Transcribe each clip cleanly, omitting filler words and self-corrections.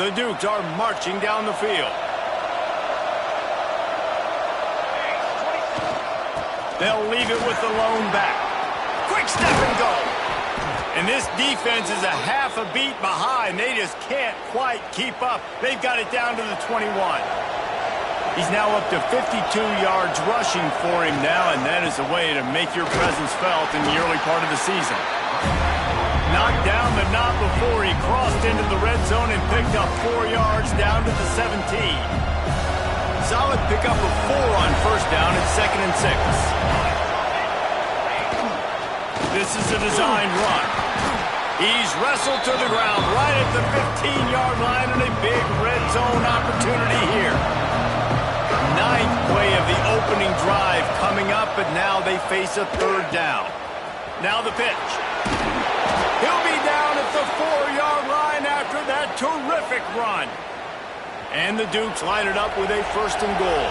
The Dukes are marching down the field. They'll leave it with the lone back. Quick step and go. And this defense is a half a beat behind. They just can't quite keep up. They've got it down to the 21. He's now up to 52 yards rushing for him now, and that is a way to make your presence felt in the early part of the season. Knocked down the knot before he crossed into the red zone and picked up 4 yards down to the 17. Solid pickup of 4 on first down and 2nd and 6. This is a designed run. He's wrestled to the ground right at the 15-yard line and a big red zone opportunity here. 9th play of the opening drive coming up, but now they face a 3rd down. Now the pitch. He'll be down at the 4-yard line after that terrific run. And the Dukes line it up with a 1st and goal.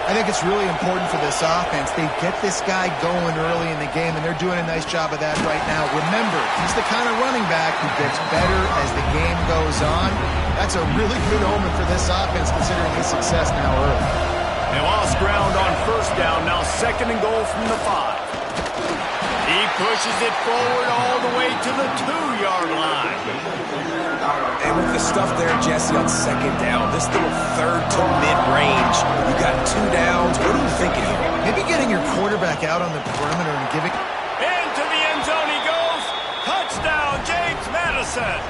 I think it's really important for this offense. They get this guy going early in the game, and they're doing a nice job of that right now. Remember, he's the kind of running back who gets better as the game goes on. That's a really good omen for this offense, considering his success now early. They lost ground on first down. Now 2nd and goal from the 5. He pushes it forward all the way to the 2-yard line. And with the stuff there, Jesse, on 2nd down, this little 3rd to mid-range, you got 2 downs. What are you thinking here? Maybe getting your quarterback out on the perimeter and giving... Into the end zone he goes. Touchdown, James Madison.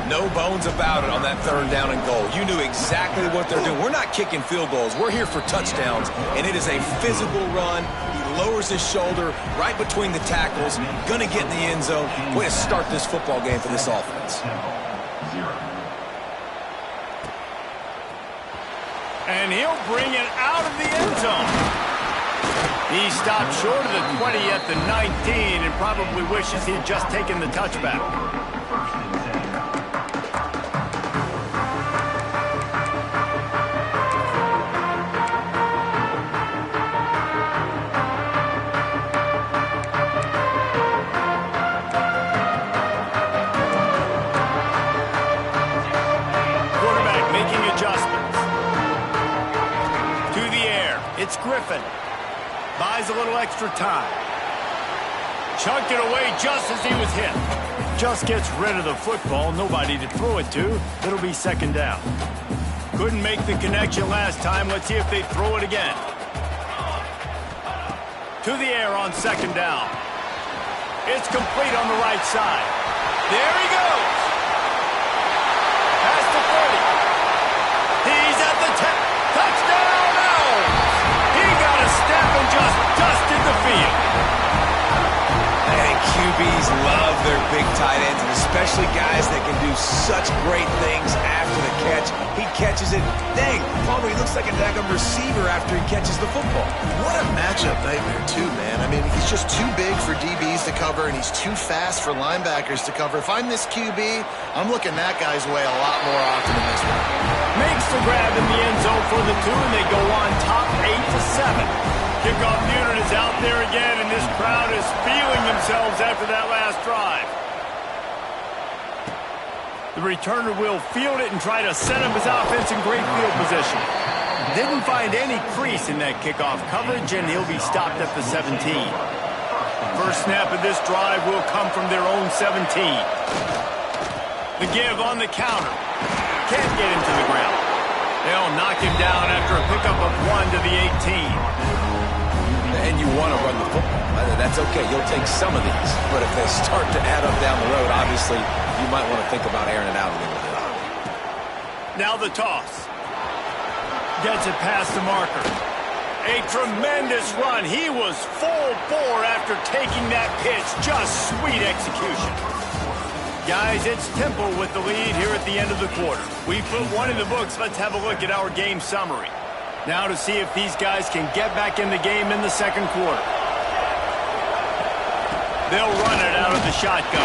No bones about it on that 3rd down and goal. You knew exactly what they're doing. We're not kicking field goals. We're here for touchdowns, and it is a physical run. He lowers his shoulder right between the tackles, going to get in the end zone. Way to start this football game for this offense. And he'll bring it out of the end zone. He stopped short of the 20 at the 19 and probably wishes he'd just taken the touchback. It's Griffin. Buys a little extra time. Chunked it away just as he was hit. Just gets rid of the football. Nobody to throw it to. It'll be 2nd down. Couldn't make the connection last time. Let's see if they throw it again. To the air on 2nd down. It's complete on the right side. There he goes. Past the 30. He's at the 10. Touchdown! Step and just dusted the field. And QBs love their big tight ends, and especially guys that can do such great things after the catch. He catches it. Dang, Palmer, he looks like a daggum receiver after he catches the football. What a matchup nightmare, too, man. I mean, he's just too big for DBs to cover, and he's too fast for linebackers to cover. If I'm this QB, I'm looking that guy's way a lot more often than this one. Makes the grab in the end zone for the 2, and they go on top 8-7. Kickoff unit is out there again, and this crowd is feeling themselves after that last drive. The returner will field it and try to set up his offense in great field position. Didn't find any crease in that kickoff coverage, and he'll be stopped at the 17. First snap of this drive will come from their own 17. The give on the counter. Can't get him to the ground. They'll knock him down after a pickup of 1 to the 18. And you want to run the football. That's okay. You'll take some of these. But if they start to add up down the road, obviously, you might want to think about airing it out a little bit. Now the toss. Gets it past the marker. A tremendous run. He was full bore after taking that pitch. Just sweet execution. Guys, it's Temple with the lead here at the end of the quarter. We put 1 in the books. Let's have a look at our game summary. Now to see if these guys can get back in the game in the 2nd quarter. They'll run it out of the shotgun.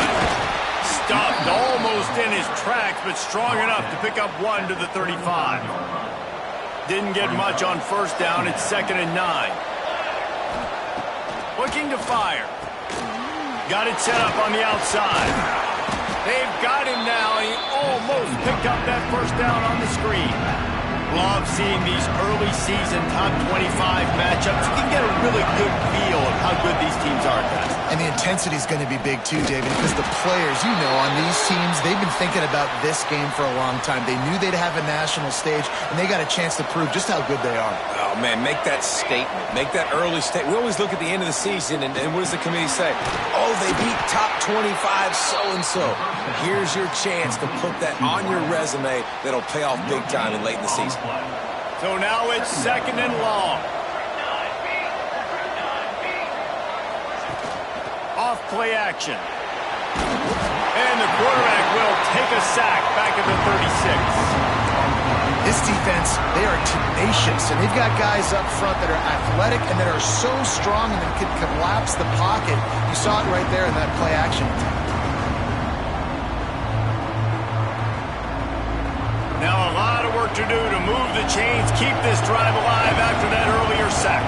Stopped almost in his tracks, but strong enough to pick up 1 to the 35. Didn't get much on first down. It's 2nd and 9. Looking to fire. Got it set up on the outside. They've got him now. He almost picked up that first down on the screen. Love seeing these early season top 25 matchups. You can get a really good feel of how good these teams are, guys. And the intensity is going to be big too, David, because the players, you know, on these teams, they've been thinking about this game for a long time. They knew they'd have a national stage, and they got a chance to prove just how good they are. Oh, man, make that statement. Make that early statement. We always look at the end of the season, and what does the committee say? Oh, they beat top 25 so-and-so. Here's your chance to put that on your resume that'll pay off big time and late in the season. So now it's 2nd and long. Off play action. And the quarterback will take a sack back at the 36. This defense, they are tenacious, and they've got guys up front that are athletic and that are so strong and that can collapse the pocket. You saw it right there in that play action. Now a lot of work to do to move the chains, keep this drive alive after that earlier sack.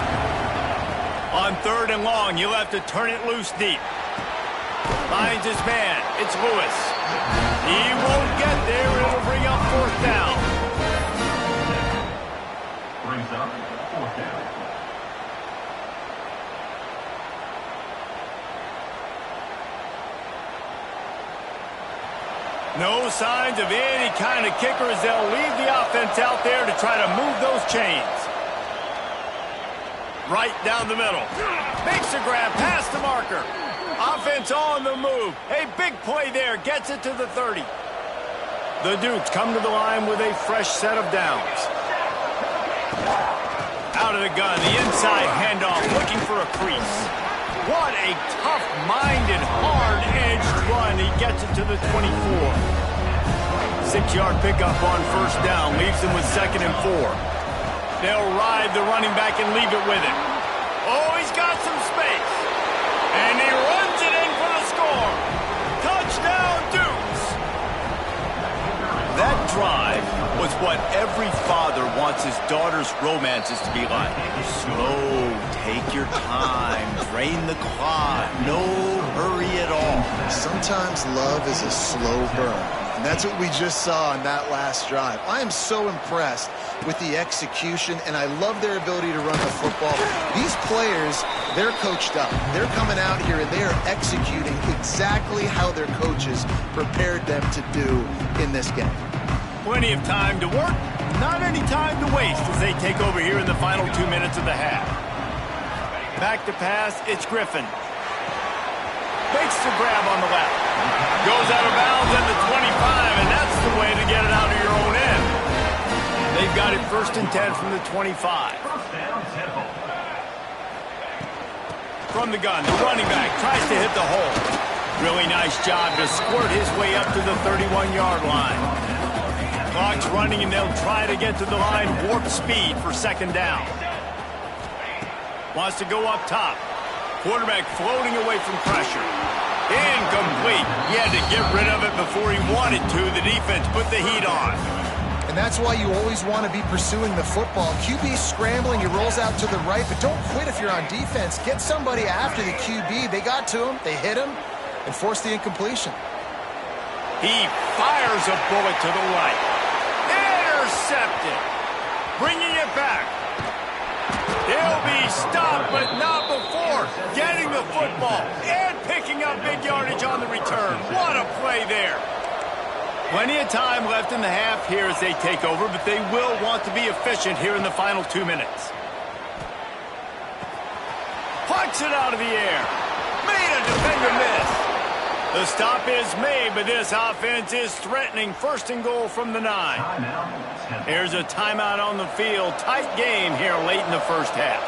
On 3rd and long, you'll have to turn it loose deep. Finds his man. It's Lewis. He won't get there. It'll bring up 4th down. Brings up 4th down. No signs of any kind of kicker as they'll leave the offense out there to try to move those chains. Right down the middle. Makes a grab past the marker. Offense on the move. A big play there. Gets it to the 30. The Dukes come to the line with a fresh set of downs. Out of the gun. The inside handoff. Looking for a crease. What a tough-minded, hard-edged run. He gets it to the 24. 6-yard pickup on 1st down. Leaves him with 2nd and 4. They'll ride the running back and leave it with him. Oh, he's got some space. And he runs it in for the score. Touchdown, Dukes. That drive was what every father wants his daughter's romances to be like. Slow, take your time, drain the clock, no hurry at all. Sometimes love is a slow burn, and that's what we just saw on that last drive. I am so impressed with the execution, and I love their ability to run the football. These players, they're coached up. They're coming out here, and they are executing exactly how their coaches prepared them to do in this game. Plenty of time to work, not any time to waste as they take over here in the final 2 minutes of the half. Back to pass, it's Griffin. Makes the grab on the left. Goes out of bounds at the 25, and that's the way to get it out of your own end. They've got it 1st and 10 from the 25. From the gun, the running back tries to hit the hole. Really nice job to squirt his way up to the 31-yard line. Clock's running, and they'll try to get to the line warp speed for 2nd down. Wants to go up top. Quarterback floating away from pressure. Incomplete. He had to get rid of it before he wanted to. The defense put the heat on. And that's why you always want to be pursuing the football. QB scrambling, he rolls out to the right, but don't quit if you're on defense. Get somebody after the QB. They got to him, they hit him, and forced the incompletion. He fires a bullet to the right. Intercepted. Bringing it back. He'll be stopped, but not before getting the football and picking up big yardage on the return. What a play there. Plenty of time left in the half here as they take over, but they will want to be efficient here in the final 2 minutes. Puncks it out of the air. Made a defender miss. The stop is made, but this offense is threatening 1st and goal from the 9. Here's a timeout on the field. Tight game here late in the 1st half.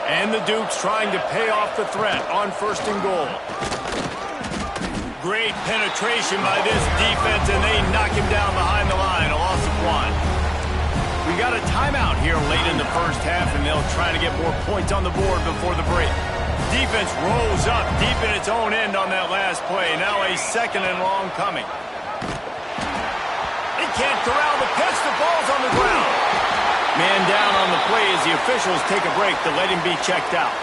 And the Dukes trying to pay off the threat on 1st and goal. Great penetration by this defense, and they knock him down behind the line. A loss of 1. We got a timeout here late in the 1st half, and they'll try to get more points on the board before the break. Defense rolls up deep in its own end on that last play. Now a 2nd and long coming. He can't corral the pitch. The ball's on the ground. Man down on the play as the officials take a break to let him be checked out.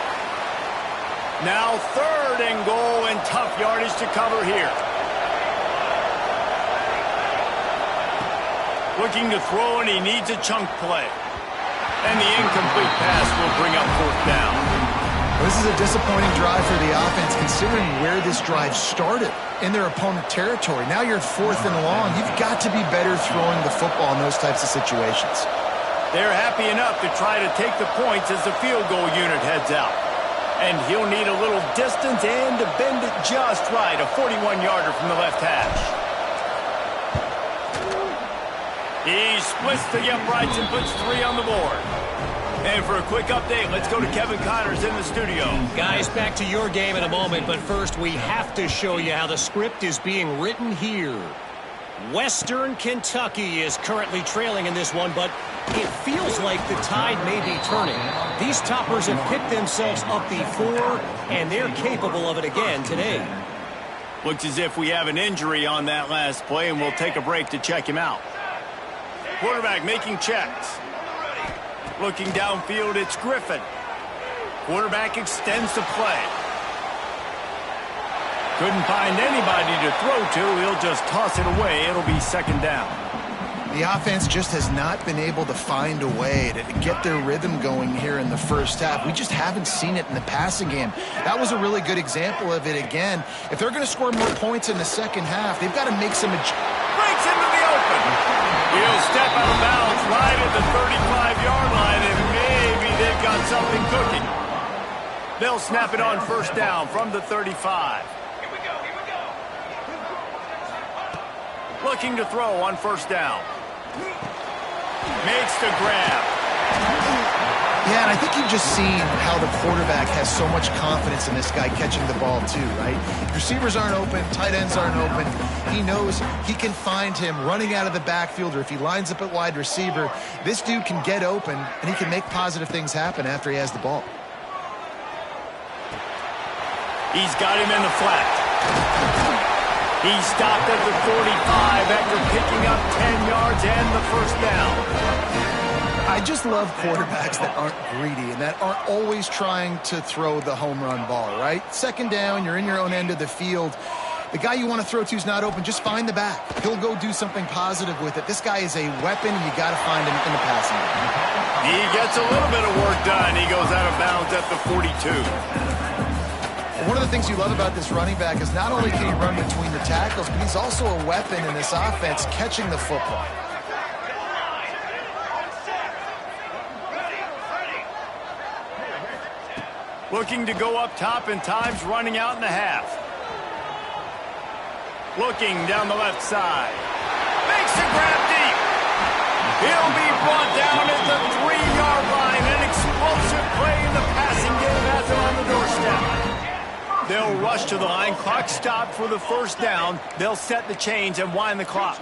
Now 3rd and goal, and tough yardage to cover here. Looking to throw, and he needs a chunk play. And the incomplete pass will bring up fourth down. This is a disappointing drive for the offense, considering where this drive started, in their opponent territory. Now you're at 4th and long. You've got to be better throwing the football in those types of situations. They're happy enough to try to take the points as the field goal unit heads out. And he'll need a little distance and to bend it just right, a 41-yarder from the left hash. He splits the uprights and puts 3 on the board. And for a quick update, let's go to Kevin Connors in the studio. Guys, back to your game in a moment, but first we have to show you how the script is being written here. Western Kentucky is currently trailing in this one, but it feels like the tide may be turning. These toppers have picked themselves up before, and they're capable of it again today. Looks as if we have an injury on that last play, and we'll take a break to check him out. Quarterback making checks. Looking downfield, it's Griffin. Quarterback extends the play. Couldn't find anybody to throw to. He'll just toss it away. It'll be second down. The offense just has not been able to find a way to get their rhythm going here in the first half. We just haven't seen it in the passing game. That was a really good example of it again. If they're going to score more points in the second half, they've got to make some breaks into the open. He'll step out of bounds right at the 35-yard line, and maybe they've got something cooking. They'll snap it on first down from the 35. Here we go. Looking to throw on first down. Makes the grab. Yeah, and I think you've just seen how the quarterback has so much confidence in this guy catching the ball too, right? Receivers aren't open, tight ends aren't open. He knows he can find him running out of the backfield, or if he lines up at wide receiver, this dude can get open, and he can make positive things happen after he has the ball. He's got him in the flat. He stopped at the 45 after picking up 10 yards and the first down. I just love quarterbacks that aren't greedy and that aren't always trying to throw the home run ball, right? Second down, you're in your own end of the field. The guy you want to throw to is not open. Just find the back. He'll go do something positive with it. This guy is a weapon, and you got to find him in the passing game. He gets a little bit of work done. He goes out of bounds at the 42. One of the things you love about this running back is not only can he run between the tackles, but he's also a weapon in this offense catching the football. Looking to go up top, and time's running out in the half. Looking down the left side. Makes the grab deep. He'll be brought down at the 3-yard line. An explosive play in the passing game has him on the doorstep. They'll rush to the line. Clock stopped for the first down. They'll set the chains and wind the clock.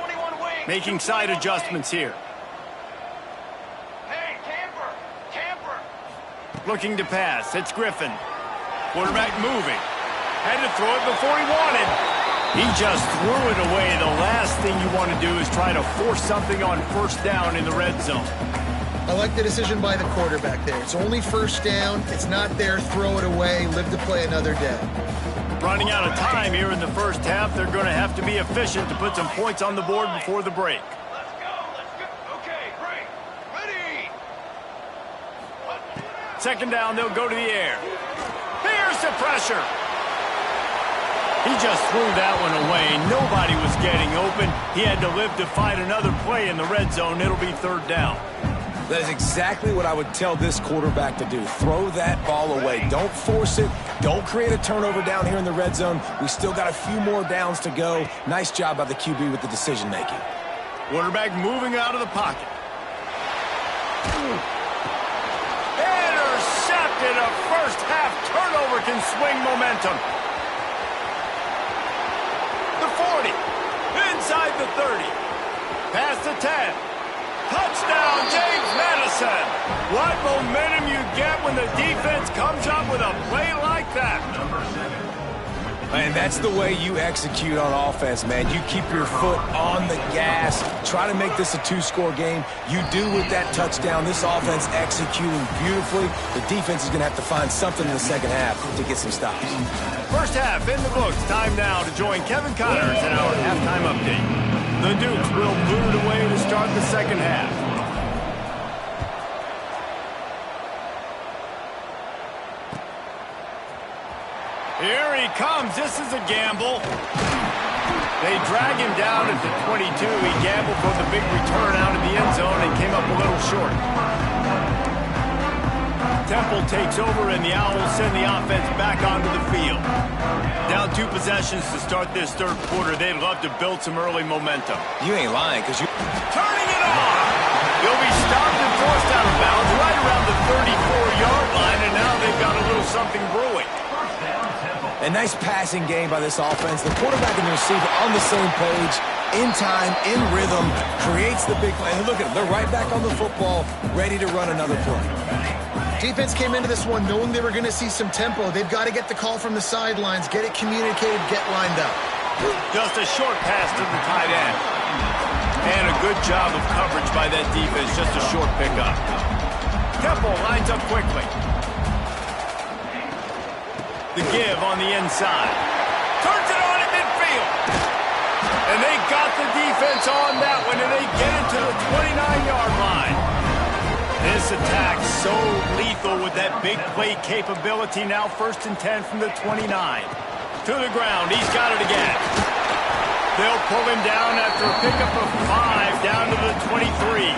Making side adjustments here. Looking to pass. It's Griffin. Quarterback moving. Had to throw it before he wanted. He just threw it away. The last thing you want to do is try to force something on first down in the red zone. I like the decision by the quarterback there. It's only first down. It's not there. Throw it away. Live to play another day. Running out of time here in the first half. They're going to have to be efficient to put some points on the board before the break. Second down, they'll go to the air. Here's the pressure. He just threw that one away. Nobody was getting open. He had to live to fight another play in the red zone. It'll be third down. That is exactly what I would tell this quarterback to do. Throw that ball away. Don't force it. Don't create a turnover down here in the red zone. We still got a few more downs to go. Nice job by the QB with the decision-making. Quarterback moving out of the pocket. Intercepted. A first-half turnover can swing momentum. The 40. Inside the 30. Past the 10. Touchdown, James Madison. What momentum you get when the defense comes up with a play like that. And that's the way you execute on offense, man. You keep your foot on the gas. Try to make this a two-score game. You do with that touchdown. This offense executing beautifully. The defense is going to have to find something in the second half to get some stops. First half in the books. Time now to join Kevin Connors in our halftime update. The Dukes will boot it away to start start the second half. Here he comes. This is a gamble. They drag him down at the 22. He gambled for the big return out of the end zone and came up a little short. Temple takes over, and the Owls send the offense back onto the field. Down 2 possessions to start this third quarter. They'd love to build some early momentum. You ain't lying, because you... Turning it on! He'll be stopped and forced out of bounds right around the 34-yard line, and now they've got a little something brewing. A nice passing game by this offense. The quarterback and the receiver on the same page, in time, in rhythm, creates the big play. And look at them. They're right back on the football, ready to run another play. Defense came into this one knowing they were going to see some tempo. They've got to get the call from the sidelines, get it communicated, get lined up. Just a short pass to the tight end. And a good job of coverage by that defense. Just a short pickup. Temple lines up quickly. The give on the inside. Turns it on at midfield. And they got the defense on that one, and they get it to the 29-yard line. This attack so lethal with that big play capability. Now 1st and 10 from the 29. To the ground. He's got it again. They'll pull him down after a pickup of 5 down to the 23.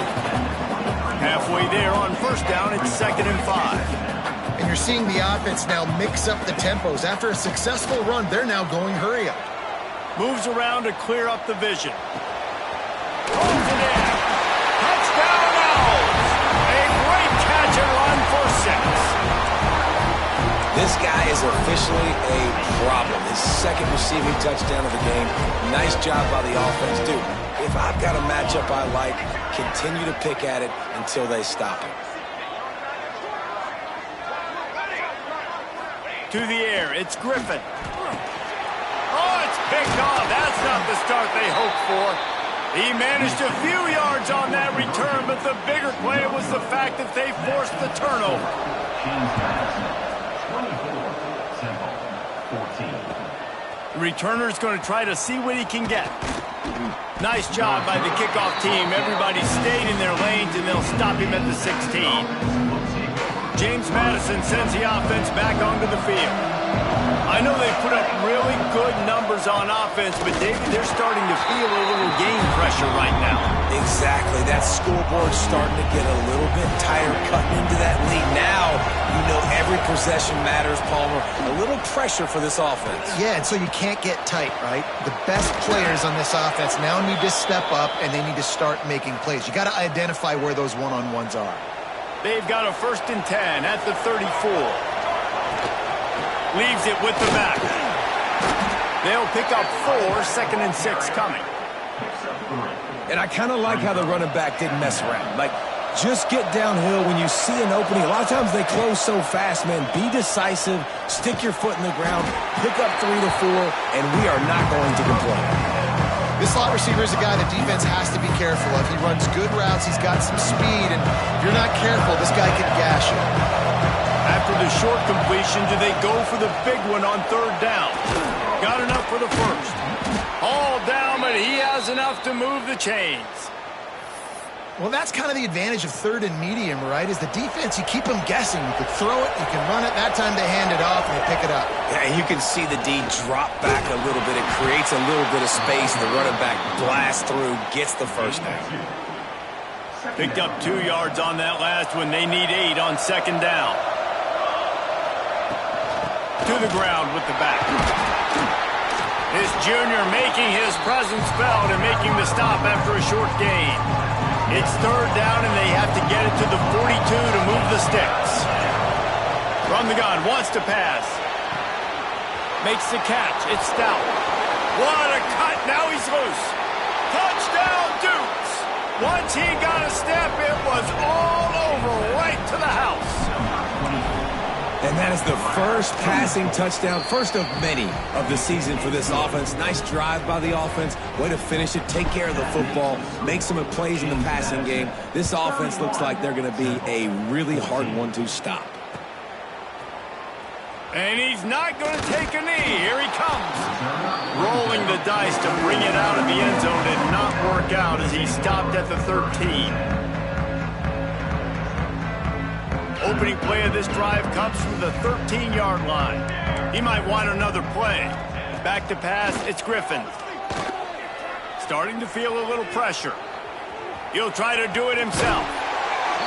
Halfway there on 1st down. It's 2nd and 5. And you're seeing the offense now mix up the tempos. After a successful run, they're now going hurry up. Moves around to clear up the vision. Holds it in. Touchdown Owls! A great catch and run for 6. This guy is officially a problem. His 2nd receiving touchdown of the game. Nice job by the offense. Dude, if I've got a matchup I like, continue to pick at it until they stop it. To the air, it's Griffin. Oh, it's picked off. That's not the start they hoped for. He managed a few yards on that return, but the bigger play was the fact that they forced the turnover. The returner's going to try to see what he can get. Nice job by the kickoff team. Everybody stayed in their lanes, and they'll stop him at the 16. James Madison sends the offense back onto the field. I know they put up really good numbers on offense, but David, they're starting to feel a little game pressure right now. Exactly. That scoreboard's starting to get a little bit tired cutting into that lead. Now, you know every possession matters, Palmer. A little pressure for this offense. Yeah, and so you can't get tight, right? The best players on this offense now need to step up, and they need to start making plays. You got to identify where those one-on-ones are. They've got a 1st and 10 at the 34. Leaves it with the back. They'll pick up 4, 2nd and 6 coming. And I kind of like how the running back didn't mess around. Like, just get downhill when you see an opening. A lot of times they close so fast, man. Be decisive, stick your foot in the ground, pick up 3 to 4, and we are not going to complain. This slot receiver is a guy the defense has to be careful of. He runs good routes, he's got some speed, and if you're not careful, this guy can gash you. After the short completion, do they go for the big one on 3rd down? Got enough for the 1st. All down, but he has enough to move the chains. Well, that's kind of the advantage of 3rd and medium, right? Is the defense, you keep them guessing. You can throw it, you can run it. That time they hand it off and they pick it up. Yeah, and you can see the D drop back a little bit. It creates a little bit of space. The running back blasts through, gets the 1st down. Picked up 2 yards on that last one. They need 8 on 2nd down. To the ground with the back. This junior making his presence felt and making the stop after a short gain. It's 3rd down, and they have to get it to the 42 to move the sticks. From the gun, wants to pass. Makes the catch. It's Stout. What a cut. Now he's loose. Touchdown, Dukes. Once he got a step, it was all over right to the house. And that is the first passing touchdown, first of many of the season for this offense. Nice drive by the offense. Way to finish it, take care of the football, make some plays in the passing game. This offense looks like they're going to be a really hard one to stop. And he's not going to take a knee. Here he comes. Rolling the dice to bring it out of the end zone did not work out as he stopped at the 13. Opening play of this drive comes from the 13-yard line. He might want another play. Back to pass, it's Griffin. Starting to feel a little pressure. He'll try to do it himself.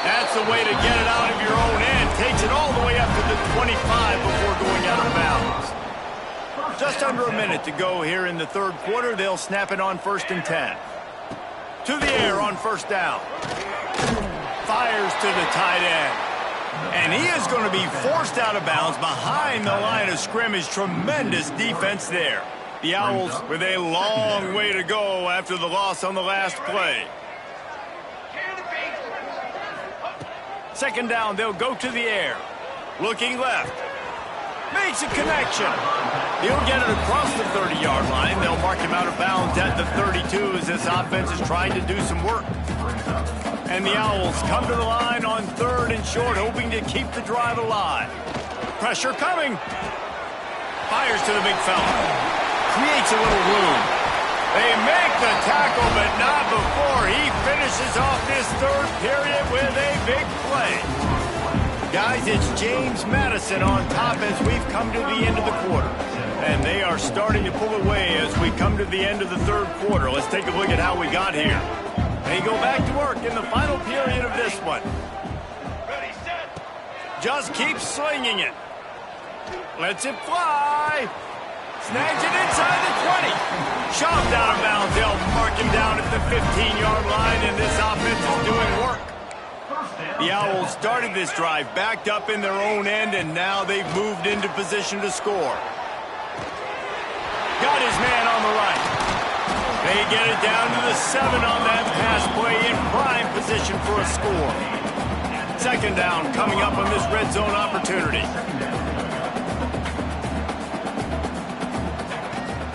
That's the way to get it out of your own end. Takes it all the way up to the 25 before going out of bounds. Just under a minute to go here in the third quarter. They'll snap it on 1st and 10. To the air on 1st down. Fires to the tight end. And he is going to be forced out of bounds behind the line of scrimmage. Tremendous defense there. The Owls with a long way to go after the loss on the last play. 2nd down, they'll go to the air. Looking left. Makes a connection. He'll get it across the 30-yard line. They'll mark him out of bounds at the 32 as this offense is trying to do some work. And the Owls come to the line on 3rd and short, hoping to keep the drive alive. Pressure coming. Fires to the big fella. Creates a little room. They make the tackle, but not before he finishes off this third period with a big play. Guys, it's James Madison on top as we've come to the end of the quarter. And they are starting to pull away as we come to the end of the third quarter. Let's take a look at how we got here. They go back to work in the final period of this one. Just keeps slinging it. Lets it fly. Snags it inside the 20. Shoved out of bounds. They'll mark him down at the 15-yard line, and this offense is doing work. The Owls started this drive backed up in their own end, and now they've moved into position to score. Got his man on the right. They get it down to the 7 on that pass play in prime position for a score. 2nd down coming up on this red zone opportunity.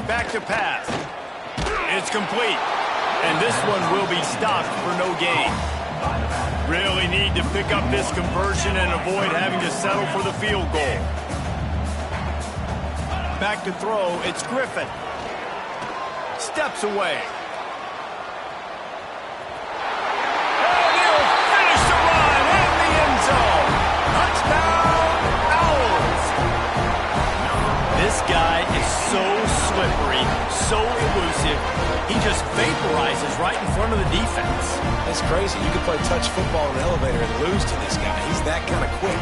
Back to pass. It's complete. And this one will be stopped for no gain. Really need to pick up this conversion and avoid having to settle for the field goal. Back to throw, it's Griffin. Steps away. And he'll finish the run in the end zone. Touchdown, Owls. This guy is so slippery, so elusive. He just vaporizes right in front of the defense. That's crazy. You can play touch football in the elevator and lose to this guy. He's that kind of quick.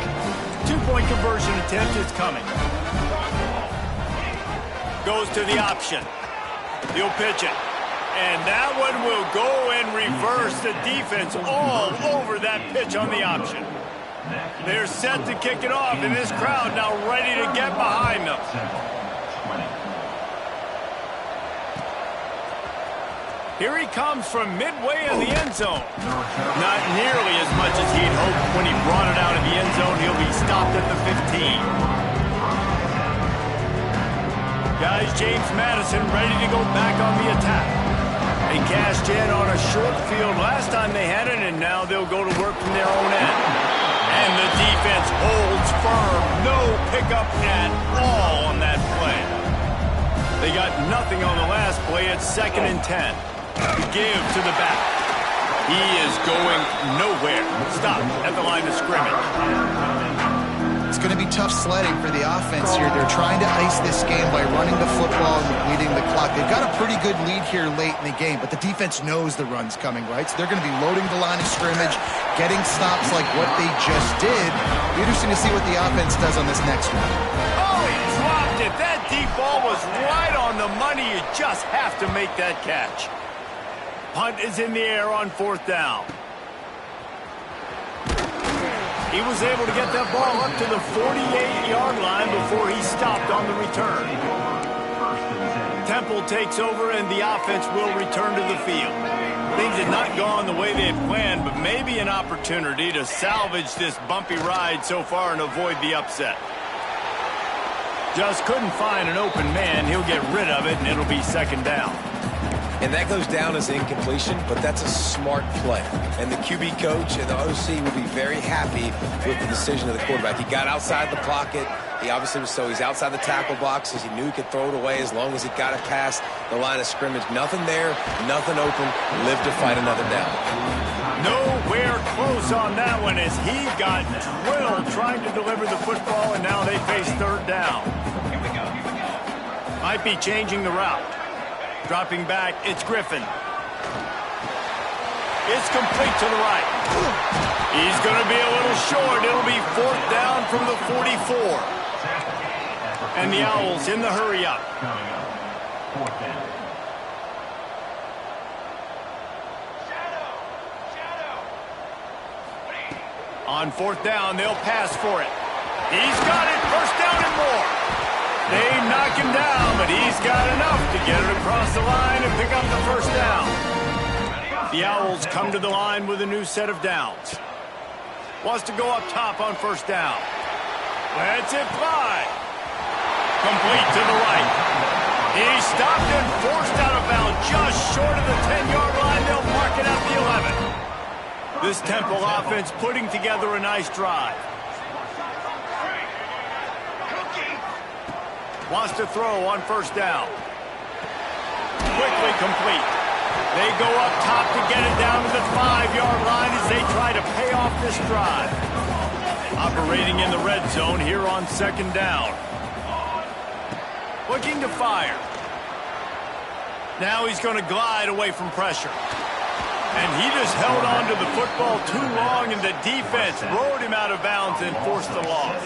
2-point conversion attempt is coming. Goes to the option. He'll pitch it. And that one will go and reverse the defense all over that pitch on the option. They're set to kick it off, and this crowd now ready to get behind them. Here he comes from midway in the end zone. Not nearly as much as he'd hoped when he brought it out of the end zone. He'll be stopped at the 15. Guys, James Madison ready to go back on the attack. They cashed in on a short field last time they had it, and now they'll go to work from their own end. And the defense holds firm. No pickup at all on that play. They got nothing on the last play. It's 2nd and 10. Give to the back. He is going nowhere. Stopped at the line of scrimmage. It's going to be tough sledding for the offense here. They're trying to ice this game by running the football and depleting the clock. They've got a pretty good lead here late in the game, but the defense knows the run's coming, right? So they're going to be loading the line of scrimmage, getting stops like what they just did. Be interesting to see what the offense does on this next one. Oh, he dropped it. That deep ball was right on the money. You just have to make that catch. Punt is in the air on 4th down. He was able to get that ball up to the 48-yard line before he stopped on the return. Temple takes over, and the offense will return to the field. Things had not gone the way they had planned, but maybe an opportunity to salvage this bumpy ride so far and avoid the upset. Just couldn't find an open man. He'll get rid of it, and it'll be 2nd down. And that goes down as incompletion, but that's a smart play. And the QB coach and the OC will be very happy with the decision of the quarterback. He got outside the pocket. He obviously was he's outside the tackle boxes. He knew he could throw it away as long as he got it past the line of scrimmage. Nothing there, nothing open. Live to fight another down. Nowhere close on that one as he got drilled trying to deliver the football, and now they face third down. Might be changing the route. Dropping back, it's Griffin. It's complete to the right. He's going to be a little short. It'll be fourth down from the 44. And the Owls in the hurry up. On fourth down, they'll pass for it. He's got it. First down and more. They knock him down, but he's got enough to get it across the line and pick up the first down. The Owls come to the line with a new set of downs. Wants to go up top on first down. Lets it fly. Complete to the right. He's stopped and forced out of bounds just short of the 10-yard line. They'll mark it at the 11. This Temple offense putting together a nice drive. Wants to throw on first down. Quickly complete. They go up top to get it down to the 5-yard line as they try to pay off this drive. Operating in the red zone here on second down. Looking to fire. Now he's going to glide away from pressure. And he just held on to the football too long, and the defense rode him out of bounds and forced the loss.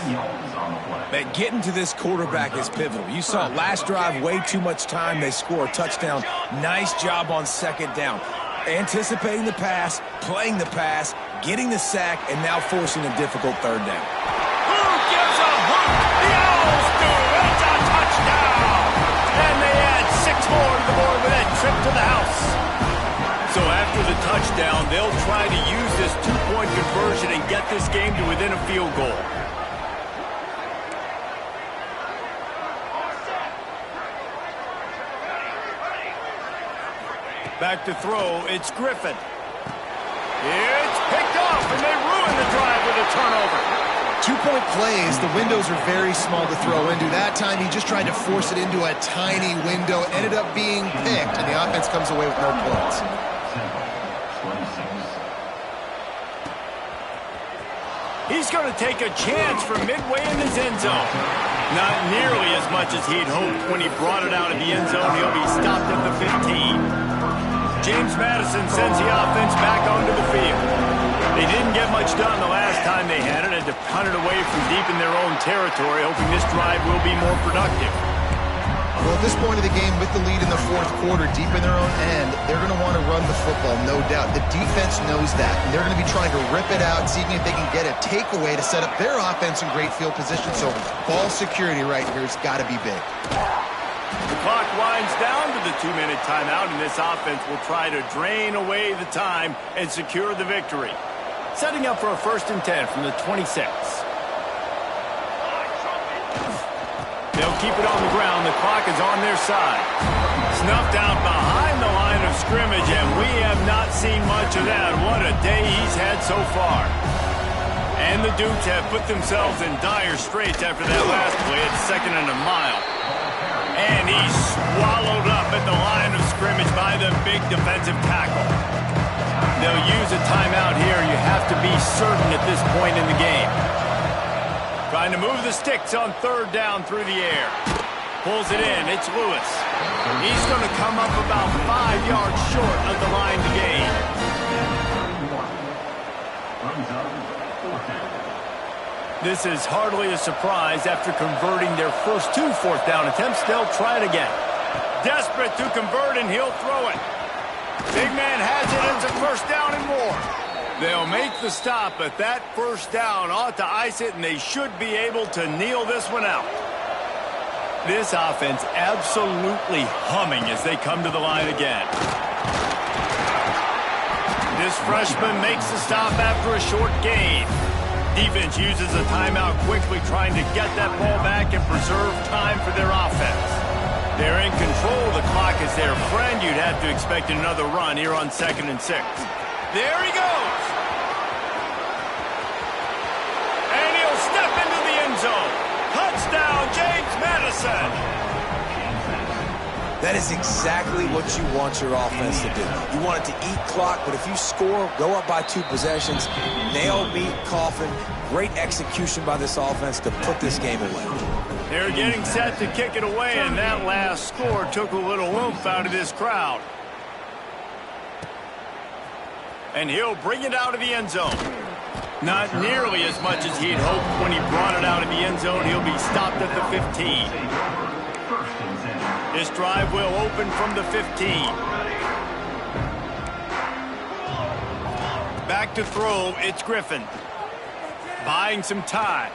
Man, getting to this quarterback is pivotal. You saw last drive, way too much time. They score a touchdown. Nice job on second down. Anticipating the pass, playing the pass, getting the sack, and now forcing a difficult third down. Who gives a hook? The Owls do. It's a touchdown. And they add 6 more to the board with that trip to the house. So after the touchdown, they'll try to use this 2-point conversion and get this game to within a field goal. Back to throw, it's Griffin. It's picked off, and they ruin the drive with a turnover. 2-point plays, the windows are very small to throw into. That time, he just tried to force it into a tiny window, ended up being picked, and the offense comes away with no points. He's going to take a chance from midway in his end zone. Not nearly as much as he'd hoped when he brought it out of the end zone. He'll be stopped at the 15. James Madison sends the offense back onto the field. They didn't get much done the last time they had it, and to punt it away from deep in their own territory, hoping this drive will be more productive. Well, at this point of the game, with the lead in the fourth quarter, deep in their own end, they're going to want to run the football, no doubt. The defense knows that, and they're going to be trying to rip it out, seeing if they can get a takeaway to set up their offense in great field position. So ball security right here has got to be big. The clock winds down to the 2-minute timeout, and this offense will try to drain away the time and secure the victory. Setting up for a 1st and 10 from the 26. They'll keep it on the ground. The clock is on their side. Snuffed out behind the line of scrimmage, and we have not seen much of that. What a day he's had so far. And the Dukes have put themselves in dire straits after that last play at 2nd and a mile. And he's swallowed up at the line of scrimmage by the big defensive tackle. They'll use a timeout here. You have to be certain at this point in the game. Trying to move the sticks on 3rd down through the air. Pulls it in. It's Lewis. He's going to come up about 5 yards short of the line to gain. This is hardly a surprise after converting their first 2 4th-down attempts. They'll try it again. Desperate to convert, and he'll throw it. Big man has it. It's a 1st down and more. They'll make the stop, but that 1st down ought to ice it, and they should be able to kneel this one out. This offense absolutely humming as they come to the line again. This freshman makes the stop after a short gain. Defense uses a timeout quickly, trying to get that ball back and preserve time for their offense. They're in control. The clock is their friend. You'd have to expect another run here on 2nd and 6. There he goes. And he'll step into the end zone. Touchdown, James Madison. That is exactly what you want your offense to do. You want it to eat clock, but if you score, go up by 2 possessions, nail, meet, coffin. Great execution by this offense to put this game away. They're getting set to kick it away, and that last score took a little oomph out of this crowd. And he'll bring it out of the end zone. Not nearly as much as he'd hoped when he brought it out of the end zone. He'll be stopped at the 15. This drive will open from the 15. Back to throw, it's Griffin. Buying some time.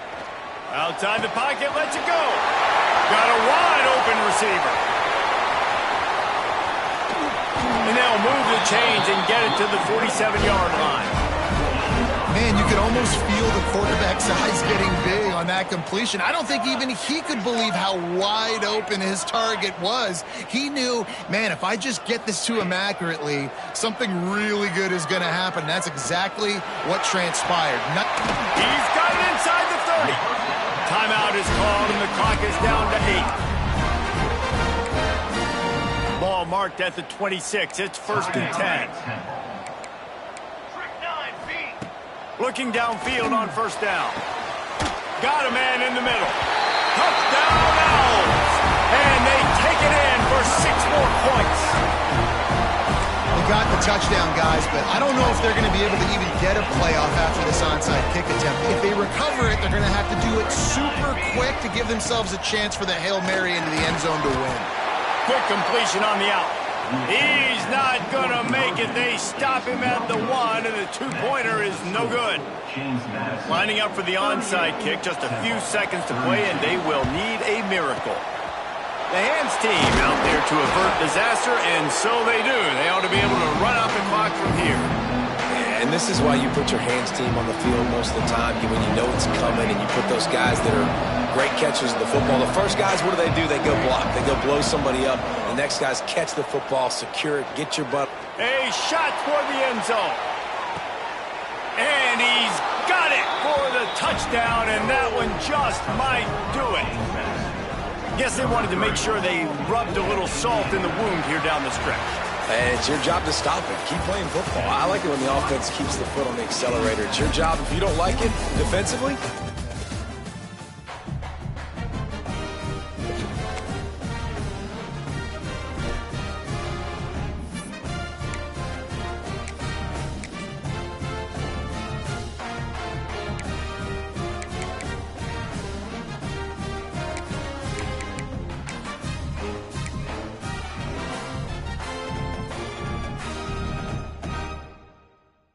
Outside the pocket, lets it go. Got a wide open receiver. And they'll move the chains and get it to the 47-yard line. Man, you could almost feel the quarterback's eyes getting big on that completion. I don't think even he could believe how wide open his target was. He knew, man, if I just get this to him accurately, something really good is going to happen. That's exactly what transpired. He's got it inside the 30. Timeout is called, and the clock is down to 8. Ball marked at the 26. It's 1st and 10. Looking downfield on 1st down. Got a man in the middle. Touchdown Owls! And they take it in for 6 more points. They got the touchdown, guys, but I don't know if they're going to be able to even get a playoff after this onside kick attempt. If they recover it, they're going to have to do it super quick to give themselves a chance for the Hail Mary into the end zone to win. Quick completion on the out. He's not going to make it. They stop him at the 1, and the 2-pointer is no good. Lining up for the onside kick, just a few seconds to play, and they will need a miracle. The hands team out there to avert disaster, and so they do. They ought to be able to run out the clock from here. And this is why you put your hands team on the field most of the time, when you know it's coming, and you put those guys that are great catchers of the football. The first guys, what do? They go block. They go blow somebody up. The next guys catch the football, secure it, get your butt. A shot toward the end zone. And he's got it for the touchdown, and that one just might do it. Guess they wanted to make sure they rubbed a little salt in the wound here down the stretch. And it's your job to stop it. Keep playing football. I like it when the offense keeps the foot on the accelerator. It's your job. If you don't like it defensively,